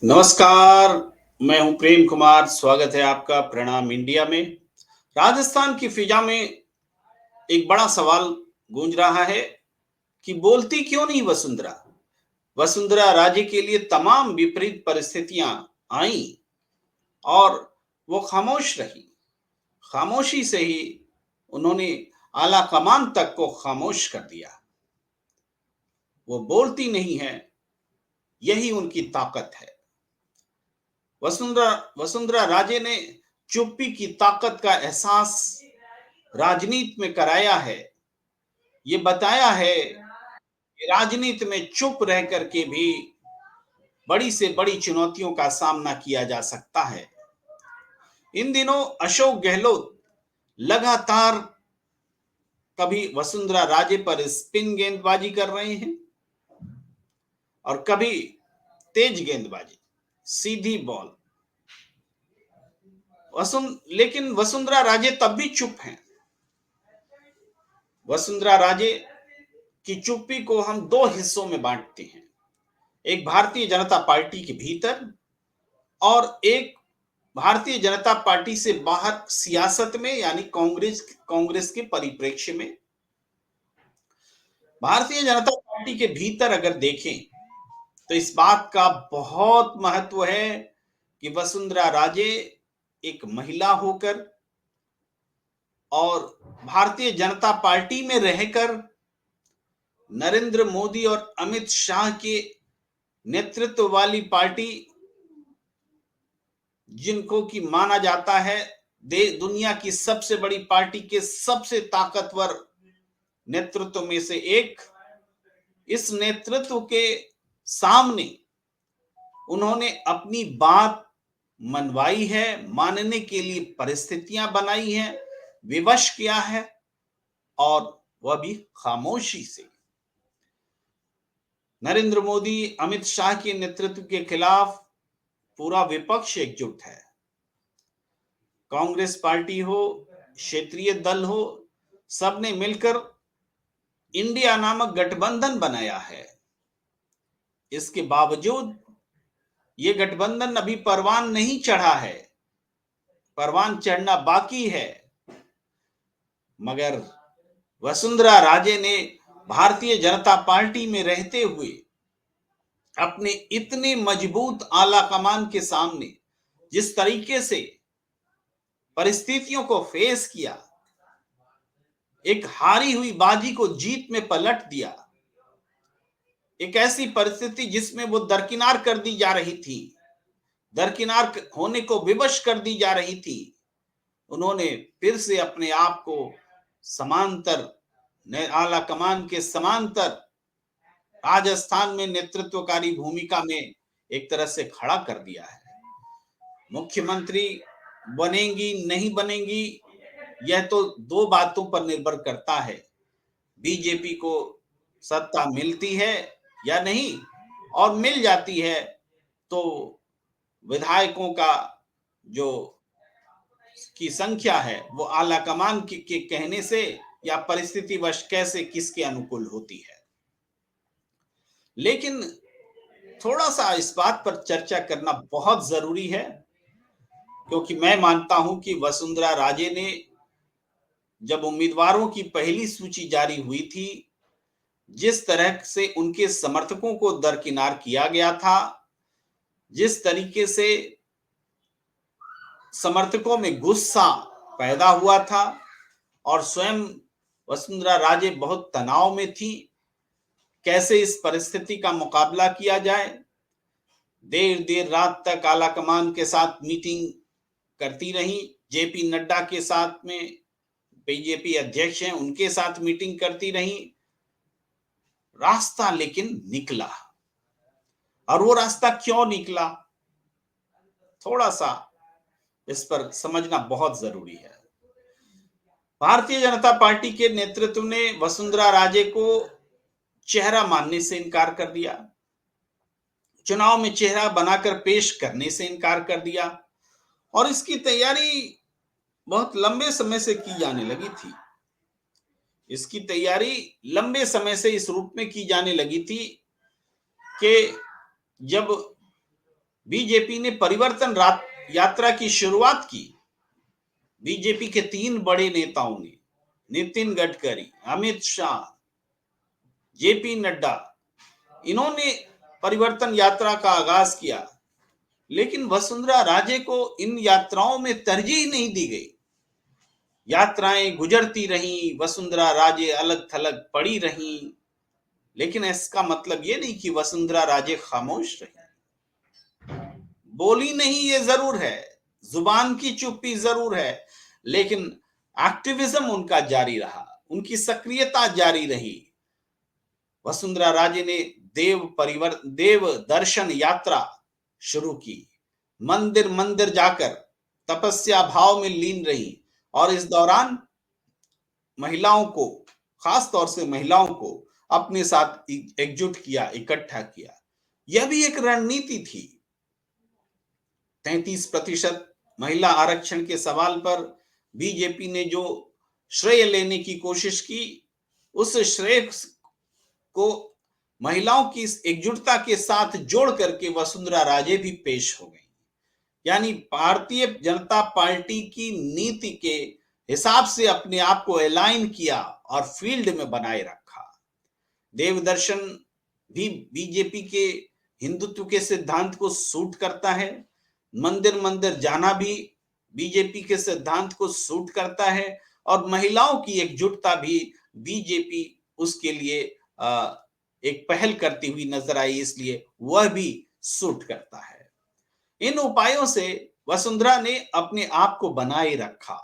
नमस्कार, मैं हूं प्रेम कुमार। स्वागत है आपका प्रणाम इंडिया में। राजस्थान की फिजा में एक बड़ा सवाल गूंज रहा है कि बोलती क्यों नहीं वसुंधरा। वसुंधरा राजे के लिए तमाम विपरीत परिस्थितियां आईं और वो खामोश रही। खामोशी से ही उन्होंने आला कमान तक को खामोश कर दिया। वो बोलती नहीं है, यही उनकी ताकत है। वसुंधरा वसुंधरा राजे ने चुप्पी की ताकत का एहसास राजनीति में कराया है। ये बताया है कि राजनीति में चुप रह करके भी बड़ी से बड़ी चुनौतियों का सामना किया जा सकता है। इन दिनों अशोक गहलोत लगातार कभी वसुंधरा राजे पर स्पिन गेंदबाजी कर रहे हैं और कभी तेज गेंदबाजी, सीधी बॉल। लेकिन वसुंधरा राजे तब भी चुप हैं। वसुंधरा राजे की चुप्पी को हम दो हिस्सों में बांटते हैं, एक भारतीय जनता पार्टी के भीतर और एक भारतीय जनता पार्टी से बाहर सियासत में, यानी कांग्रेस कांग्रेस के परिप्रेक्ष्य में। भारतीय जनता पार्टी के भीतर अगर देखें तो इस बात का बहुत महत्व है कि वसुंधरा राजे एक महिला होकर और भारतीय जनता पार्टी में रहकर नरेंद्र मोदी और अमित शाह के नेतृत्व वाली पार्टी, जिनको की माना जाता है दुनिया की सबसे बड़ी पार्टी के सबसे ताकतवर नेतृत्व में से एक, इस नेतृत्व के सामने उन्होंने अपनी बात मनवाई है, मानने के लिए परिस्थितियां बनाई हैं, विवश किया है और वह भी खामोशी से। नरेंद्र मोदी अमित शाह के नेतृत्व के खिलाफ पूरा विपक्ष एकजुट है। कांग्रेस पार्टी हो, क्षेत्रीय दल हो, सबने मिलकर इंडिया नामक गठबंधन बनाया है। इसके बावजूद ये गठबंधन अभी परवान नहीं चढ़ा है, परवान चढ़ना बाकी है। मगर वसुंधरा राजे ने भारतीय जनता पार्टी में रहते हुए अपने इतने मजबूत आला कमान के सामने जिस तरीके से परिस्थितियों को फेस किया, एक हारी हुई बाजी को जीत में पलट दिया। एक ऐसी परिस्थिति जिसमें वो दरकिनार कर दी जा रही थी, दरकिनार होने को विवश कर दी जा रही थी, उन्होंने फिर से अपने आप को समांतर, आला कमान के समांतर राजस्थान में नेतृत्वकारी भूमिका में एक तरह से खड़ा कर दिया है। मुख्यमंत्री बनेंगी नहीं बनेंगी, यह तो दो बातों पर निर्भर करता है। बीजेपी को सत्ता मिलती है या नहीं, और मिल जाती है तो विधायकों का जो की संख्या है वो आला कमान के कहने से या परिस्थितिवश कैसे किसके अनुकूल होती है। लेकिन थोड़ा सा इस बात पर चर्चा करना बहुत जरूरी है, क्योंकि मैं मानता हूं कि वसुंधरा राजे ने जब उम्मीदवारों की पहली सूची जारी हुई थी, जिस तरह से उनके समर्थकों को दरकिनार किया गया था, जिस तरीके से समर्थकों में गुस्सा पैदा हुआ था और स्वयं वसुंधरा राजे बहुत तनाव में थी, कैसे इस परिस्थिति का मुकाबला किया जाए। देर देर रात तक आलाकमान के साथ मीटिंग करती रही, जेपी नड्डा के साथ में, बीजेपी अध्यक्ष हैं, उनके साथ मीटिंग करती रही। रास्ता लेकिन निकला, और वो रास्ता क्यों निकला, थोड़ा सा इस पर समझना बहुत जरूरी है। भारतीय जनता पार्टी के नेतृत्व ने वसुंधरा राजे को चेहरा मानने से इनकार कर दिया, चुनाव में चेहरा बनाकर पेश करने से इनकार कर दिया, और इसकी तैयारी बहुत लंबे समय से की जाने लगी थी। इसकी तैयारी लंबे समय से इस रूप में की जाने लगी थी कि जब बीजेपी ने परिवर्तन यात्रा की शुरुआत की। बीजेपी के 3 बड़े नेताओं ने, नितिन गडकरी, अमित शाह, जेपी नड्डा, इन्होंने परिवर्तन यात्रा का आगाज किया। लेकिन वसुंधरा राजे को इन यात्राओं में तरजीह नहीं दी गई। यात्राएं गुजरती रहीं, वसुंधरा राजे अलग थलग पड़ी रहीं, लेकिन इसका मतलब ये नहीं कि वसुंधरा राजे खामोश रही। बोली नहीं ये जरूर है, जुबान की चुप्पी जरूर है, लेकिन एक्टिविज्म उनका जारी रहा, उनकी सक्रियता जारी रही। वसुंधरा राजे ने देव दर्शन यात्रा शुरू की, मंदिर मंदिर जाकर तपस्या भाव में लीन रही, और इस दौरान महिलाओं को, खास तौर से महिलाओं को अपने साथ एकजुट किया, इकट्ठा किया। यह भी एक रणनीति थी। 33% महिला आरक्षण के सवाल पर बीजेपी ने जो श्रेय लेने की कोशिश की, उस श्रेय को महिलाओं की एकजुटता के साथ जोड़ करके वसुंधरा राजे भी पेश हो गई। यानी भारतीय जनता पार्टी की नीति के हिसाब से अपने आप को अलाइन किया और फील्ड में बनाए रखा। देवदर्शन भी बीजेपी के हिंदुत्व के सिद्धांत को सूट करता है। मंदिर मंदिर जाना भी बीजेपी के सिद्धांत को सूट करता है, और महिलाओं की एकजुटता भी बीजेपी उसके लिए एक पहल करती हुई नजर आई, इसलिए वह भी सूट करता है। इन उपायों से वसुंधरा ने अपने आप को बनाए रखा,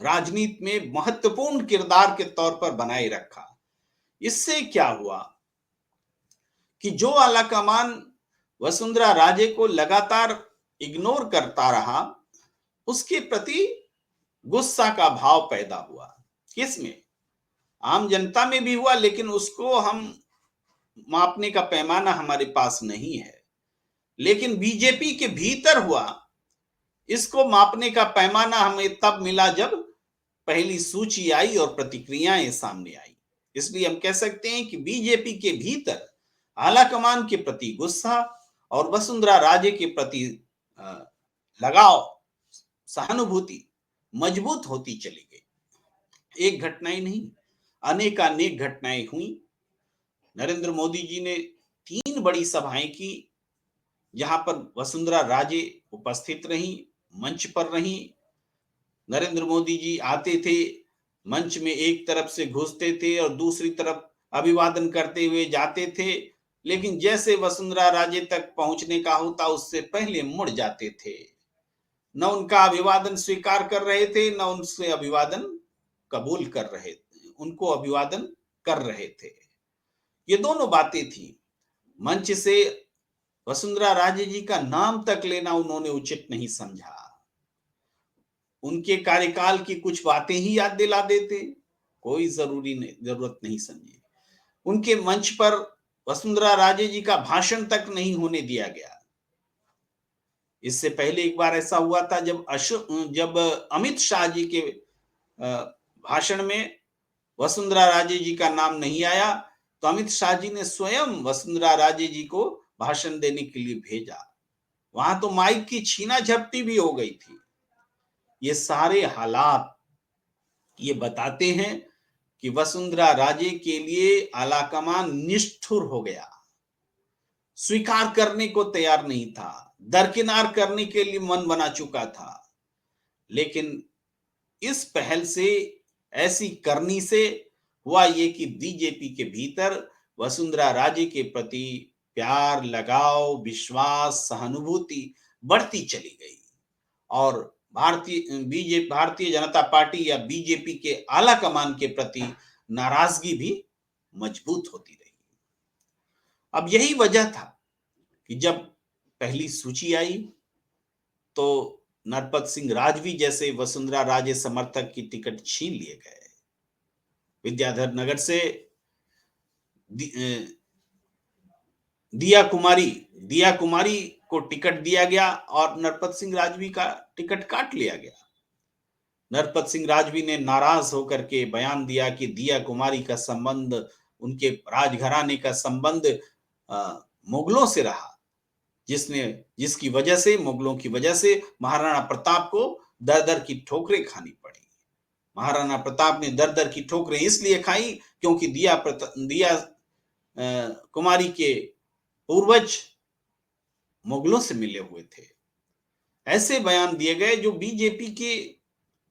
राजनीति में महत्वपूर्ण किरदार के तौर पर बनाए रखा। इससे क्या हुआ कि जो आलाकमान वसुंधरा राजे को लगातार इग्नोर करता रहा, उसके प्रति गुस्सा का भाव पैदा हुआ। किसमें? आम जनता में भी हुआ, लेकिन उसको हम मापने का पैमाना हमारे पास नहीं है। लेकिन बीजेपी के भीतर हुआ। इसको मापने का पैमाना हमें तब मिला जब पहली सूची आई और प्रतिक्रियाएं सामने आई। इसलिए हम कह सकते हैं कि बीजेपी के भीतर आलाकमान के प्रति गुस्सा और वसुंधरा राजे के प्रति लगाव, सहानुभूति मजबूत होती चली गई। एक घटना ही नहीं, अनेकानेक घटनाएं हुई। नरेंद्र मोदी जी ने 3 बड़ी सभाएं की, जहां पर वसुंधरा राजे उपस्थित रही, मंच पर रही। नरेंद्र मोदी जी आते थे, मंच में एक तरफ से घुसते थे और दूसरी तरफ अभिवादन करते हुए जाते थे, लेकिन जैसे वसुंधरा राजे तक पहुंचने का होता उससे पहले मुड़ जाते थे। न उनका अभिवादन स्वीकार कर रहे थे, न उनसे अभिवादन कबूल कर रहे थे, उनको अभिवादन कर रहे थे। ये दोनों बातें थी। मंच से वसुंधरा राजे जी का नाम तक लेना उन्होंने उचित नहीं समझा। उनके कार्यकाल की कुछ बातें ही याद दिला देते, कोई जरूरत नहीं समझी। उनके मंच पर वसुंधरा राजे जी का भाषण तक नहीं होने दिया गया। इससे पहले एक बार ऐसा हुआ था जब अमित शाह जी के भाषण में वसुंधरा राजे जी का नाम नहीं आया, तो अमित शाह जी ने स्वयं वसुंधरा राजे जी को भाषण देने के लिए भेजा। वहां तो माइक की छीना झपटी भी हो गई थी। ये सारे हालात ये बताते हैं कि वसुंधरा राजे के लिए आलाकमान निष्ठुर हो गया, स्वीकार करने को तैयार नहीं था, दरकिनार करने के लिए मन बना चुका था। लेकिन इस पहल से, ऐसी करनी से हुआ ये कि बीजेपी के भीतर वसुंधरा राजे के प्रति प्यार, लगाव, विश्वास, सहानुभूति बढ़ती चली गई, और भारतीय जनता पार्टी या बीजेपी के आला कमान के प्रति नाराजगी भी मजबूत होती रही। अब यही वजह था कि जब पहली सूची आई तो नरपत सिंह राजवी जैसे वसुंधरा राजे समर्थक की टिकट छीन लिए गए। विद्याधर नगर से दिया कुमारी को टिकट दिया गया और नरपत सिंह राजवी का टिकट काट लिया गया। नरपत सिंह राजवी ने नाराज होकर के बयान दिया कि दिया कुमारी का संबंध, उनके राजघराने का संबंध मुगलों से रहा, जिसकी वजह से, मुगलों की वजह से महाराणा प्रताप को दर दर की ठोकरें खानी पड़ी। महाराणा प्रताप ने दर दर की ठोकरें इसलिए खाई क्योंकि दिया कुमारी के पूर्वज मुगलों से मिले हुए थे। ऐसे बयान दिए गए जो बीजेपी के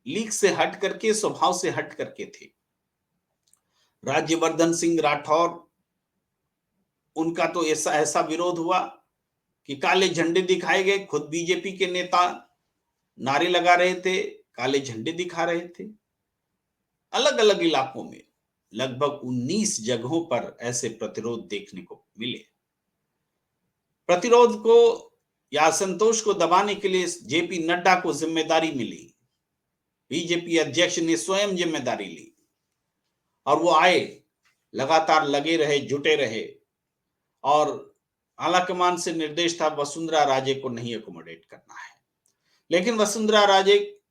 लीक से हट करके, स्वभाव से हट करके थे। राज्यवर्धन सिंह राठौर, उनका तो ऐसा ऐसा विरोध हुआ कि काले झंडे दिखाए गए। खुद बीजेपी के नेता नारे लगा रहे थे, काले झंडे दिखा रहे थे। अलग अलग इलाकों में लगभग 19 जगहों पर ऐसे प्रतिरोध देखने को मिले। प्रतिरोध को या असंतोष को दबाने के लिए जेपी नड्डा को जिम्मेदारी मिली। बीजेपी अध्यक्ष ने स्वयं जिम्मेदारी ली और वो आए, लगातार लगे रहे, जुटे रहे और आलाकमान से निर्देश था वसुंधरा राजे को नहीं एकोमोडेट करना है। लेकिन वसुंधरा राजे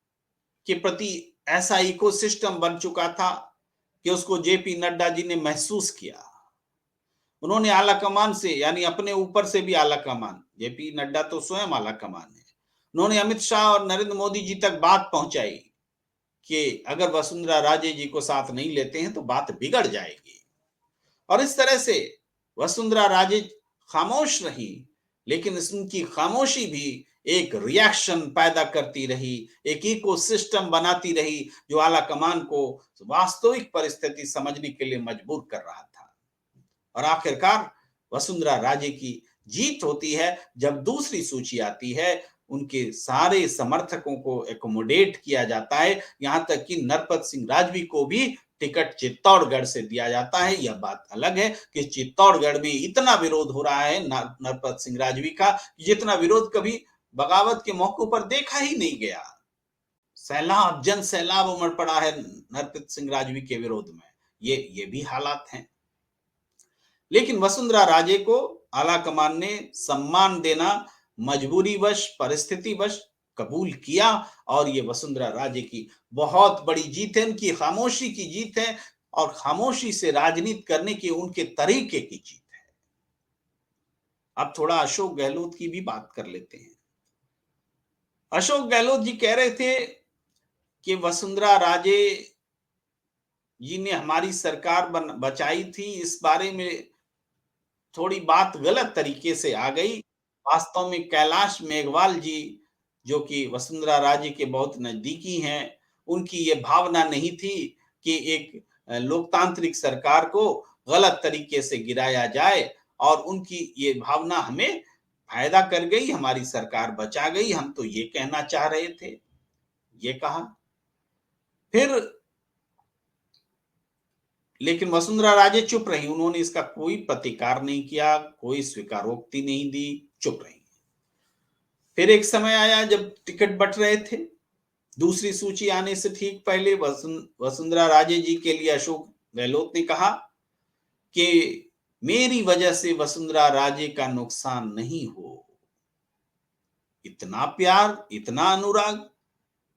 के प्रति ऐसा इकोसिस्टम बन चुका था कि उसको जेपी नड्डा जी ने महसूस किया। उन्होंने आलाकमान से, यानी अपने ऊपर से भी आलाकमान, जेपी नड्डा तो स्वयं आलाकमान है, उन्होंने अमित शाह और नरेंद्र मोदी जी तक बात पहुंचाई कि अगर वसुंधरा राजे जी को साथ नहीं लेते हैं तो बात बिगड़ जाएगी। और इस तरह से वसुंधरा राजे खामोश रही, लेकिन उनकी खामोशी भी एक रिएक्शन पैदा करती रही, एक इकोसिस्टम बनाती रही जो आलाकमान को वास्तविक परिस्थिति समझने के लिए मजबूर कर रहा था। और आखिरकार वसुंधरा राजे की जीत होती है जब दूसरी सूची आती है। उनके सारे समर्थकों को एकोमोडेट किया जाता है, यहां तक कि नरपत सिंह राजवी को भी टिकट चित्तौड़गढ़ से दिया जाता है। यह बात अलग है कि चित्तौड़गढ़ में इतना विरोध हो रहा है नरपत सिंह राजवी का, जितना विरोध कभी बगावत के मौके पर देखा ही नहीं गया। सैलाब, जन सैलाब उमड़ पड़ा है नरपत सिंह राजवी के विरोध में। ये भी हालात हैं। लेकिन वसुंधरा राजे को आलाकमान ने सम्मान देना मजबूरीवश, परिस्थितिवश कबूल किया और ये वसुंधरा राजे की बहुत बड़ी जीत है, उनकी खामोशी की जीत है और खामोशी से राजनीति करने के उनके तरीके की जीत है। अब थोड़ा अशोक गहलोत की भी बात कर लेते हैं। अशोक गहलोत जी कह रहे थे कि वसुंधरा राजे जी ने हमारी सरकार बचाई थी, इस बारे में थोड़ी बात गलत तरीके से आ गई। वास्तव में कैलाश मेघवाल जी, जो कि वसुंधरा राजे के बहुत नजदीकी हैं, उनकी ये भावना नहीं थी कि एक लोकतांत्रिक सरकार को गलत तरीके से गिराया जाए, और उनकी ये भावना हमें फायदा कर गई, हमारी सरकार बचा गई, हम तो ये कहना चाह रहे थे, ये कहा। फिर लेकिन वसुंधरा राजे चुप रही, उन्होंने इसका कोई प्रतिकार नहीं किया, कोई स्वीकारोक्ति नहीं दी, चुप रही। फिर एक समय आया जब टिकट बंट रहे थे, दूसरी सूची आने से ठीक पहले वसुंधरा राजे जी के लिए अशोक गहलोत ने कहा कि मेरी वजह से वसुंधरा राजे का नुकसान नहीं हो। इतना प्यार, इतना अनुराग।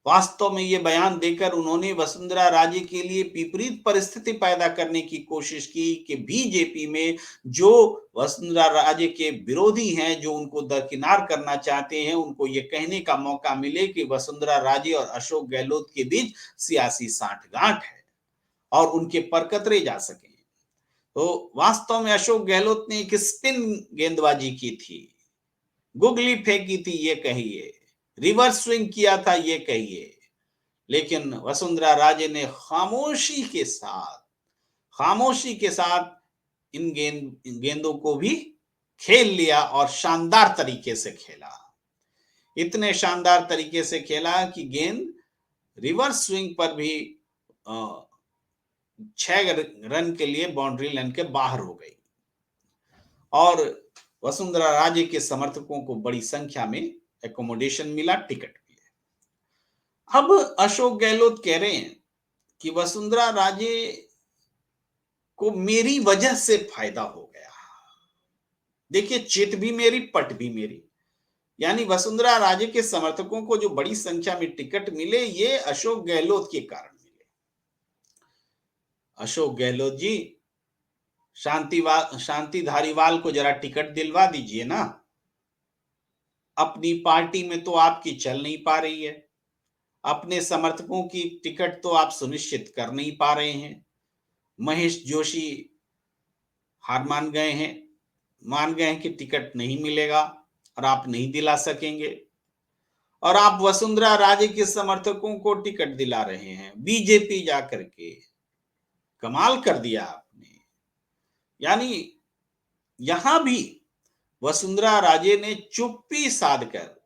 वास्तव में ये बयान देकर उन्होंने वसुंधरा राजे के लिए विपरीत परिस्थिति पैदा करने की कोशिश की कि बीजेपी में जो वसुंधरा राजे के विरोधी हैं, जो उनको दरकिनार करना चाहते हैं, उनको ये कहने का मौका मिले कि वसुंधरा राजे और अशोक गहलोत के बीच सियासी सांठगांठ है और उनके पर कतरे जा सके। तो वास्तव में अशोक गहलोत ने एक स्पिन गेंदबाजी की थी, गुगली फेंकी थी ये कहिए, रिवर्स स्विंग किया था ये कहिए, लेकिन वसुंधरा राजे ने खामोशी के साथ इन गेंदों को भी खेल लिया और शानदार तरीके से खेला। इतने शानदार तरीके से खेला कि गेंद रिवर्स स्विंग पर भी 6 रन के लिए बाउंड्री लाइन के बाहर हो गई और वसुंधरा राजे के समर्थकों को बड़ी संख्या में एकोमोडेशन मिला, टिकट मिले। अब अशोक गहलोत कह रहे हैं कि वसुंधरा राजे को मेरी वजह से फायदा हो गया। देखिए, चिट भी मेरी, पट भी मेरी। यानी वसुंधरा राजे के समर्थकों को जो बड़ी संख्या में टिकट मिले, ये अशोक गहलोत के कारण मिले। अशोक गहलोत जी, शांति धारीवाल को जरा टिकट दिलवा दीजिए ना। अपनी पार्टी में तो आपकी चल नहीं पा रही है, अपने समर्थकों की टिकट तो आप सुनिश्चित कर नहीं पा रहे हैं। महेश जोशी हार मान गए हैं कि टिकट नहीं मिलेगा और आप नहीं दिला सकेंगे, और आप वसुंधरा राजे के समर्थकों को टिकट दिला रहे हैं बीजेपी जाकर के। कमाल कर दिया आपने। यानी यहां भी वसुंधरा राजे ने चुप्पी साधकर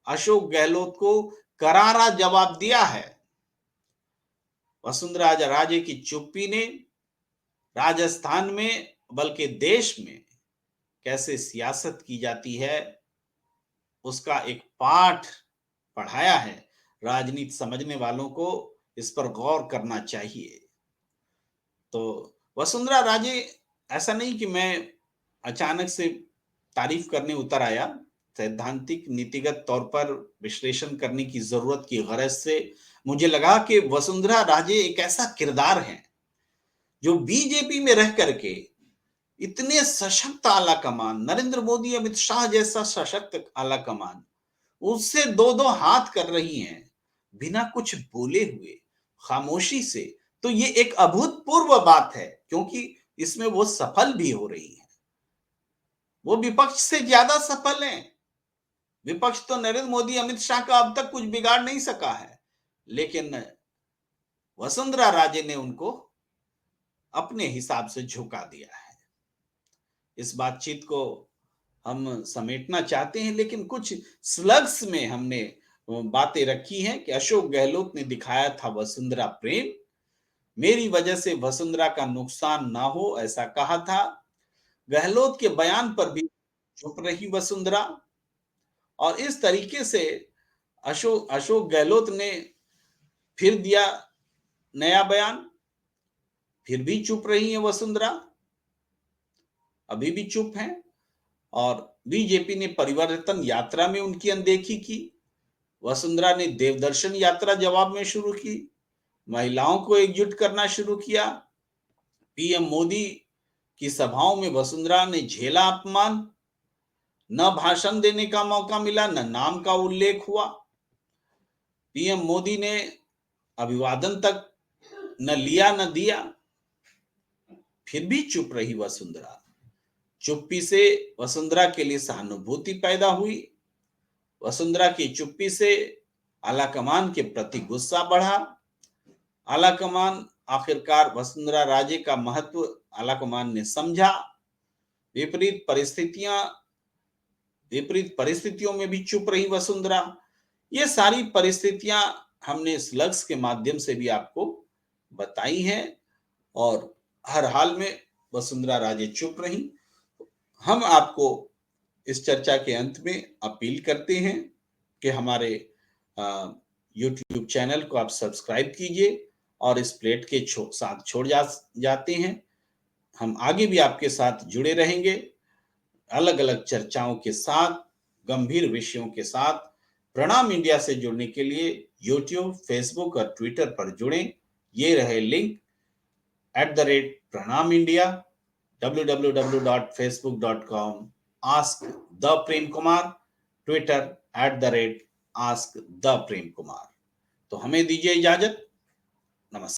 अशोक गहलोत को करारा जवाब दिया है। वसुंधरा राजे की चुप्पी ने राजस्थान में बल्कि देश में कैसे सियासत की जाती है उसका एक पाठ पढ़ाया है। राजनीति समझने वालों को इस पर गौर करना चाहिए। तो वसुंधरा राजे, ऐसा नहीं कि मैं अचानक से तारीफ करने उतर आया, सैद्धांतिक नीतिगत तौर पर विश्लेषण करने की जरूरत की गरज से मुझे लगा कि वसुंधरा राजे एक ऐसा किरदार है जो बीजेपी में रह करके इतने सशक्त आला कमान, नरेंद्र मोदी अमित शाह जैसा सशक्त आला कमान उससे दो दो हाथ कर रही हैं बिना कुछ बोले हुए, खामोशी से। तो ये एक अभूतपूर्व बात है, क्योंकि इसमें वो सफल भी हो रही है। वो विपक्ष से ज्यादा सफल हैं। विपक्ष तो नरेंद्र मोदी अमित शाह का अब तक कुछ बिगाड़ नहीं सका है, लेकिन वसुंधरा राजे ने उनको अपने हिसाब से झुका दिया है। इस बातचीत को हम समेटना चाहते हैं, लेकिन कुछ स्लग्स में हमने बातें रखी हैं कि अशोक गहलोत ने दिखाया था वसुंधरा प्रेम, मेरी वजह से वसुंधरा का नुकसान ना हो, ऐसा कहा था। गहलोत के बयान पर भी चुप रही वसुंधरा, और इस तरीके से अशोक गहलोत ने फिर दिया नया बयान, फिर भी चुप रही है वसुंधरा, अभी भी चुप हैं। और बीजेपी ने परिवर्तन यात्रा में उनकी अनदेखी की। वसुंधरा ने देवदर्शन यात्रा जवाब में शुरू की, महिलाओं को एकजुट करना शुरू किया। पीएम मोदी की सभाओं में वसुंधरा ने झेला अपमान, न भाषण देने का मौका मिला, न नाम का उल्लेख हुआ। पीएम मोदी ने अभिवादन तक न लिया न दिया, फिर भी चुप रही वसुंधरा। चुप्पी से वसुंधरा के लिए सहानुभूति पैदा हुई। वसुंधरा की चुप्पी से आलाकमान के प्रति गुस्सा बढ़ा। आलाकमान आखिरकार वसुंधरा राजे का महत्व आलाकमान ने समझा। विपरीत परिस्थितियों में भी चुप रही वसुंधरा। ये सारी परिस्थितियां हमने स्लग्स के माध्यम से भी आपको बताई हैं, और हर हाल में वसुंधरा राजे चुप रही। हम आपको इस चर्चा के अंत में अपील करते हैं कि हमारे YouTube चैनल को आप सब्सक्राइब कीजिए और इस प्लेट के साथ छोड़ जाते हैं। हम आगे भी आपके साथ जुड़े रहेंगे, अलग अलग चर्चाओं के साथ, गंभीर विषयों के साथ। प्रणाम इंडिया से जुड़ने के लिए YouTube, Facebook और ट्विटर पर जुड़ें। ये रहे link @Pranam India, www.facebook.com, Ask the Prem Kumar, Twitter @Ask the Prem Kumar। तो हमें दीजिए इजाजत।